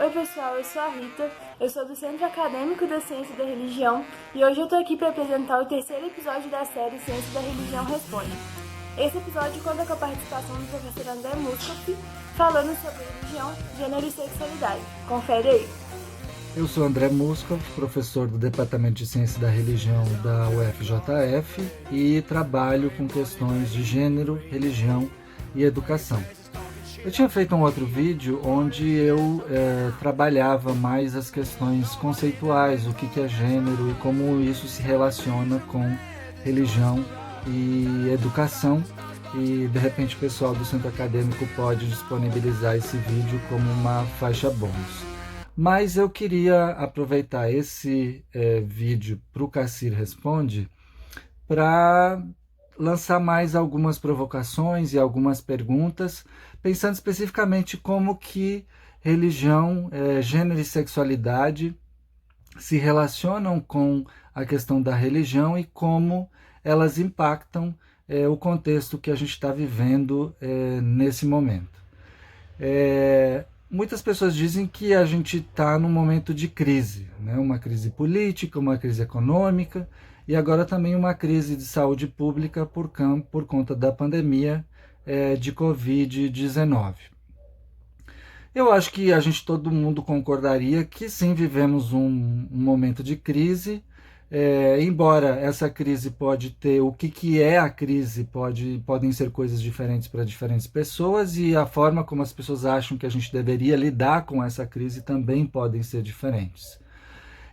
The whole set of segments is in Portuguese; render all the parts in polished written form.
Oi pessoal, eu sou a Rita, eu sou do Centro Acadêmico da Ciência da Religião e hoje eu tô aqui para apresentar o terceiro episódio da série Ciência da Religião Responde. Esse episódio conta com a participação do professor André Muscoff falando sobre religião, gênero e sexualidade. Confere aí! Eu sou André Muscoff, professor do Departamento de Ciência da Religião da UFJF e trabalho com questões de gênero, religião e educação. Eu tinha feito um outro vídeo onde eu trabalhava mais as questões conceituais, o que é gênero e como isso se relaciona com religião e educação. E de repente o pessoal do Centro Acadêmico pode disponibilizar esse vídeo como uma faixa bônus. Mas eu queria aproveitar esse vídeo para o Cassir Responde para lançar mais algumas provocações e algumas perguntas, pensando especificamente como que religião, gênero e sexualidade se relacionam com a questão da religião e como elas impactam o contexto que a gente está vivendo nesse momento. Muitas pessoas dizem que a gente está num momento de crise, né? Uma crise política, uma crise econômica e agora também uma crise de saúde pública por conta da pandemia de Covid-19. Eu acho que todo mundo concordaria que sim, vivemos um momento de crise, embora essa crise pode ter, o que é a crise podem ser coisas diferentes para diferentes pessoas e a forma como as pessoas acham que a gente deveria lidar com essa crise também podem ser diferentes.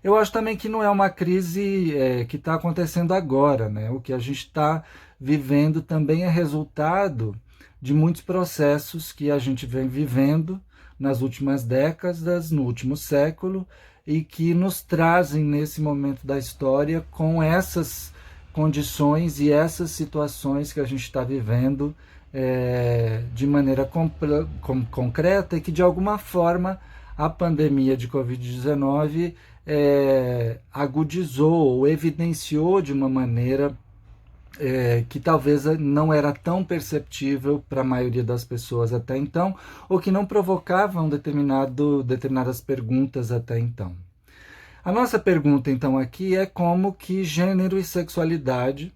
Eu acho também que não é uma crise que está acontecendo agora, né? O que a gente está vivendo também é resultado de muitos processos que a gente vem vivendo nas últimas décadas, no último século, e que nos trazem nesse momento da história com essas condições e essas situações que a gente está vivendo de maneira concreta e que de alguma forma a pandemia de Covid-19 agudizou ou evidenciou de uma maneira que talvez não era tão perceptível para a maioria das pessoas até então, ou que não provocavam determinadas perguntas até então. A nossa pergunta então aqui é como que gênero e sexualidade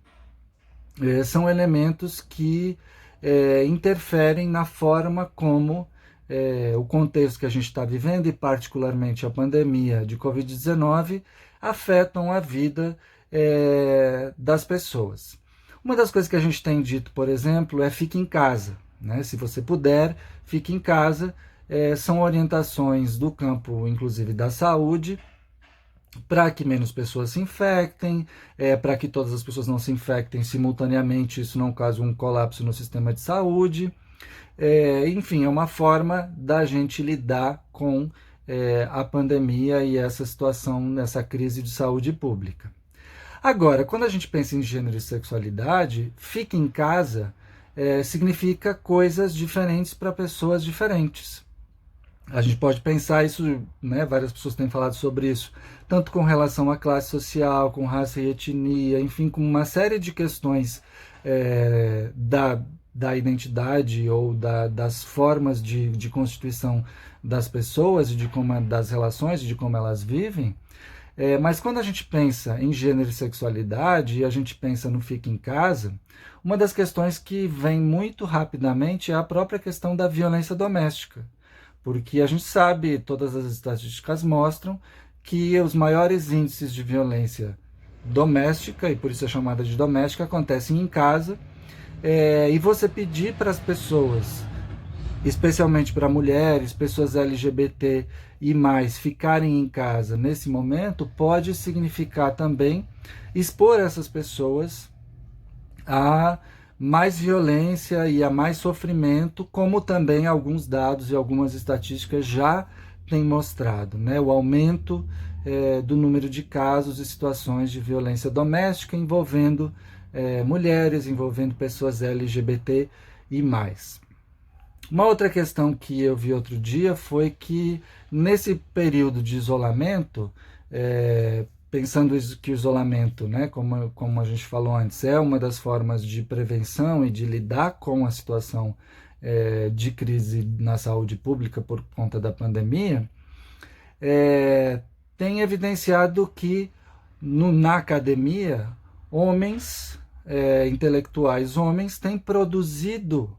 são elementos que interferem na forma como o contexto que a gente está vivendo e particularmente a pandemia de Covid-19 afetam a vida das pessoas. Uma das coisas que a gente tem dito, por exemplo, é fique em casa, né? Se você puder, fique em casa. São orientações do campo, inclusive da saúde, para que menos pessoas se infectem, para que todas as pessoas não se infectem simultaneamente, isso não cause um colapso no sistema de saúde. Enfim, é uma forma da gente lidar com a pandemia e essa situação, essa crise de saúde pública. Agora, quando a gente pensa em gênero e sexualidade, fica em casa significa coisas diferentes para pessoas diferentes. A gente pode pensar isso, né, várias pessoas têm falado sobre isso, tanto com relação à classe social, com raça e etnia, enfim, com uma série de questões da identidade ou das formas de constituição das pessoas, das relações, de como elas vivem. Mas quando a gente pensa em gênero e sexualidade e a gente pensa no fica em casa, uma das questões que vem muito rapidamente é a própria questão da violência doméstica. Porque a gente sabe, todas as estatísticas mostram que os maiores índices de violência doméstica, e por isso é chamada de doméstica, acontecem em casa. E você pedir para as pessoas, especialmente para mulheres, pessoas LGBT e mais, ficarem em casa nesse momento, pode significar também expor essas pessoas a mais violência e a mais sofrimento, como também alguns dados e algumas estatísticas já têm mostrado, né? O aumento do número de casos e situações de violência doméstica envolvendo mulheres, envolvendo pessoas LGBT e mais. Uma outra questão que eu vi outro dia foi que nesse período de isolamento, pensando que o isolamento, né, como a gente falou antes, é uma das formas de prevenção e de lidar com a situação de crise na saúde pública por conta da pandemia, tem evidenciado que na academia, homens, intelectuais homens, têm produzido,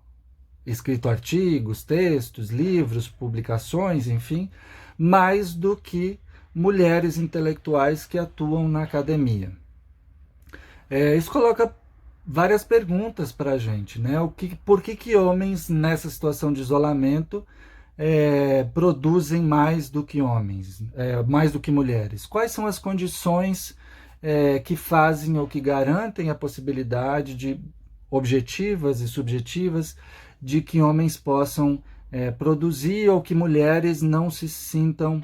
escrito artigos, textos, livros, publicações, enfim, mais do que mulheres intelectuais que atuam na academia. Isso coloca várias perguntas para a gente, né? Por que homens nessa situação de isolamento produzem mais do que homens, mais do que mulheres? Quais são as condições que fazem ou que garantem a possibilidade de objetivas e subjetivas de que homens possam produzir ou que mulheres não se sintam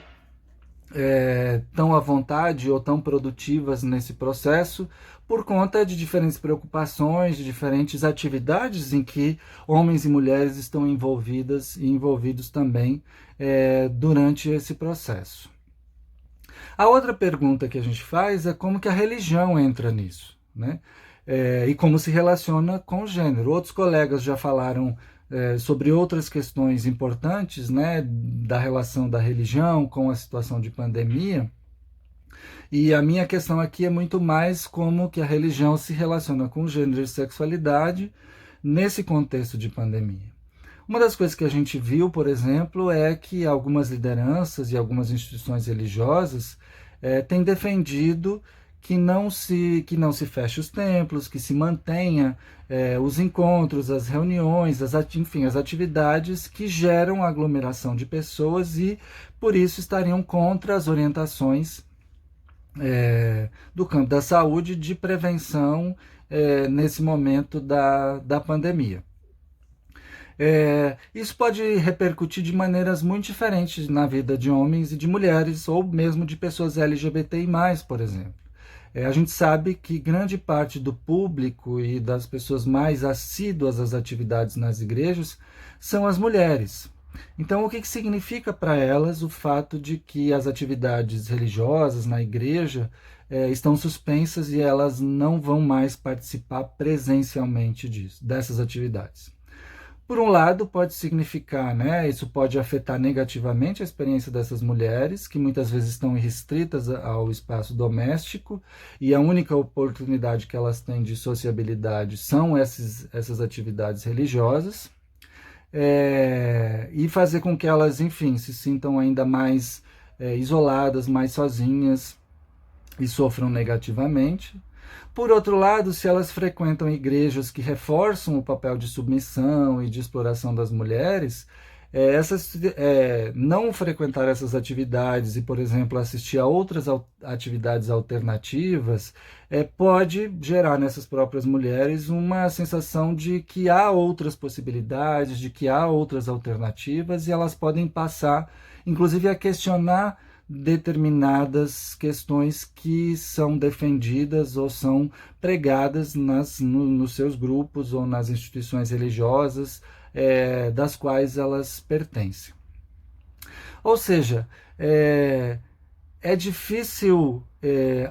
tão à vontade ou tão produtivas nesse processo por conta de diferentes preocupações, de diferentes atividades em que homens e mulheres estão envolvidas e envolvidos também durante esse processo. A outra pergunta que a gente faz é como que a religião entra nisso, né? E como se relaciona com o gênero. Outros colegas já falaram sobre outras questões importantes, né, da relação da religião com a situação de pandemia, e a minha questão aqui é muito mais como que a religião se relaciona com o gênero e sexualidade nesse contexto de pandemia. Uma das coisas que a gente viu, por exemplo, é que algumas lideranças e algumas instituições religiosas têm defendido que não se feche os templos, que se mantenha os encontros, as reuniões, enfim, as atividades que geram aglomeração de pessoas e, por isso, estariam contra as orientações do campo da saúde de prevenção nesse momento da pandemia. Isso pode repercutir de maneiras muito diferentes na vida de homens e de mulheres, ou mesmo de pessoas LGBTI+, por exemplo. A gente sabe que grande parte do público e das pessoas mais assíduas às atividades nas igrejas são as mulheres. Então, o que significa para elas o fato de que as atividades religiosas na igreja estão suspensas e elas não vão mais participar presencialmente dessas atividades? Por um lado, pode significar, né, isso pode afetar negativamente a experiência dessas mulheres, que muitas vezes estão restritas ao espaço doméstico, e a única oportunidade que elas têm de sociabilidade são essas atividades religiosas, e fazer com que elas, enfim, se sintam ainda mais isoladas, mais sozinhas, e sofram negativamente. Por outro lado, se elas frequentam igrejas que reforçam o papel de submissão e de exploração das mulheres, não frequentar essas atividades e, por exemplo, assistir a outras atividades alternativas, pode gerar nessas próprias mulheres uma sensação de que há outras possibilidades, de que há outras alternativas, e elas podem passar, inclusive, a questionar determinadas questões que são defendidas ou são pregadas nos seus grupos ou nas instituições religiosas das quais elas pertencem. Ou seja, é difícil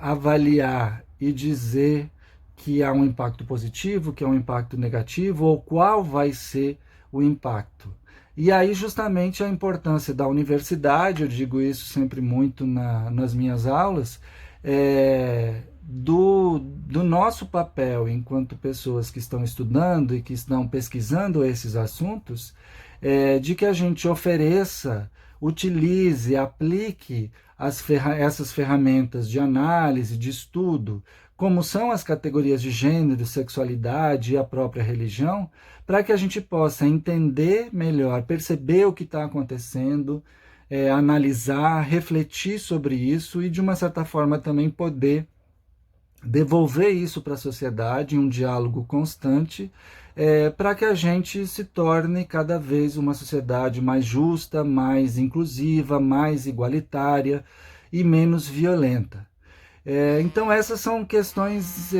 avaliar e dizer que há um impacto positivo, que há um impacto negativo, ou qual vai ser o impacto. E aí justamente a importância da universidade, eu digo isso sempre muito nas minhas aulas, do nosso papel enquanto pessoas que estão estudando e que estão pesquisando esses assuntos, de que a gente ofereça, utilize, aplique essas ferramentas de análise, de estudo, como são as categorias de gênero, sexualidade e a própria religião, para que a gente possa entender melhor, perceber o que está acontecendo, analisar, refletir sobre isso e, de uma certa forma, também poder devolver isso para a sociedade em um diálogo constante, para que a gente se torne cada vez uma sociedade mais justa, mais inclusiva, mais igualitária e menos violenta. Então essas são questões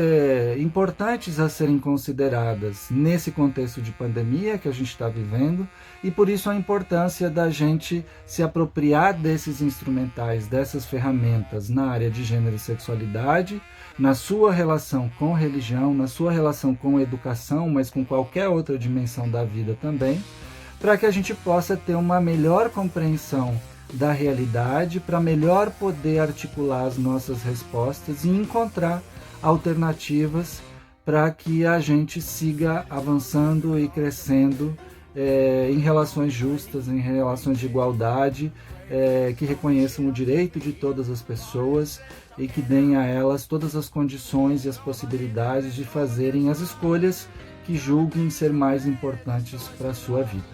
importantes a serem consideradas nesse contexto de pandemia que a gente está vivendo, e por isso a importância da gente se apropriar desses instrumentais, dessas ferramentas na área de gênero e sexualidade, na sua relação com religião, na sua relação com educação, mas com qualquer outra dimensão da vida também, para que a gente possa ter uma melhor compreensão da realidade para melhor poder articular as nossas respostas e encontrar alternativas para que a gente siga avançando e crescendo em relações justas, em relações de igualdade, que reconheçam o direito de todas as pessoas e que deem a elas todas as condições e as possibilidades de fazerem as escolhas que julguem ser mais importantes para a sua vida.